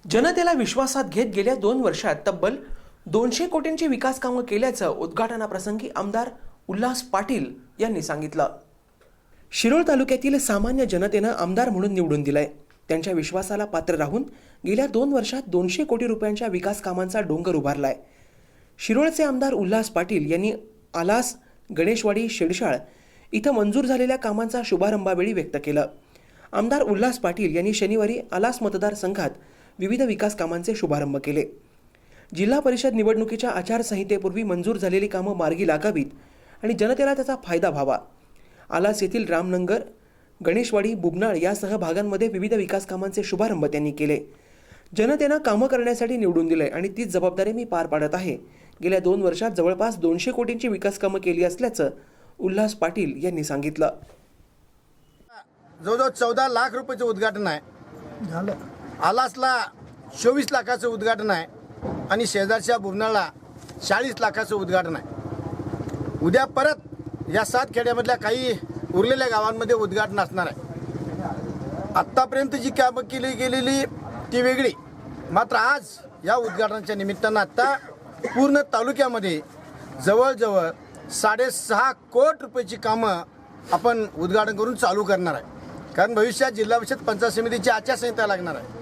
जनतेला विश्वासात घेत गेल्या 2 वर्षात तब्बल 200 कोटींची विकास कामं केल्याचं उद्घाटनाप्रसंगी आमदार उल्हास पाटील यांनी सांगितलं। शिरोळ तालुक्यातील सामान्य जनतेनं आमदार म्हणून निवडून दिलंय। त्यांच्या विश्वासाला पात्र राहून गेल्या 2 वर्षात 200 कोटी रुपयांच्या विकास कामांचा डोंगर उभारलाय। शिरोळचे आमदार उल्हास पाटील यांनी आलास, गणेशवाडी, शेडशाळ इथं मंजूर झालेल्या कामांचा शुभारंभावेळी व्यक्त केलं। आमदार उल्हास पाटील यांनी शनिवारी आलास मतदारसंघात विविध विकास कामांचे शुभारंभ केले। जिल्हा परिषद निवडणुकीच्या आचारसंहितेपूर्वी मंजूर झालेली कामं मार्गी लागावीत आणि जनतेला त्याचा फायदा व्हावा। आलास येथील रामनगर, गणेशवाडी, बुबनाळ यासह भागांमध्ये विविध विकास कामांचे शुभारंभ त्यांनी केले। जनतेनं कामं करण्यासाठी निवडून दिले आणि तीच जबाबदारी मी पार पाडत आहे। गेल्या 2 वर्षात जवळपास 200 कोटींची विकास कामं केली असल्याचं उल्हास पाटील यांनी सांगितलं। जवळजवळ 14 लाख रुपयाचं उद्घाटन आहे झालं। आलासला 24 लाखाचं उद्घाटन आहे आणि शेजारच्या बुबनाळला 40 लाखाचं उद्घाटन आहे। उद्या परत या 7 खेड्यामधल्या काही उरलेल्या गावांमध्ये उद्घाटन असणार आहे। आत्तापर्यंत जी कामं केली गेलेली ती वेगळी, मात्र आज या उद्घाटनाच्या निमित्तानं आत्ता पूर्ण तालुक्यामध्ये जवळजवळ 6.5 कोटी रुपयाची कामं आपण उद्घाटन करून चालू करणार आहे। कारण भविष्यात जिल्हा परिषद पंचायत समितीची आचारसंहिता लागणार आहे।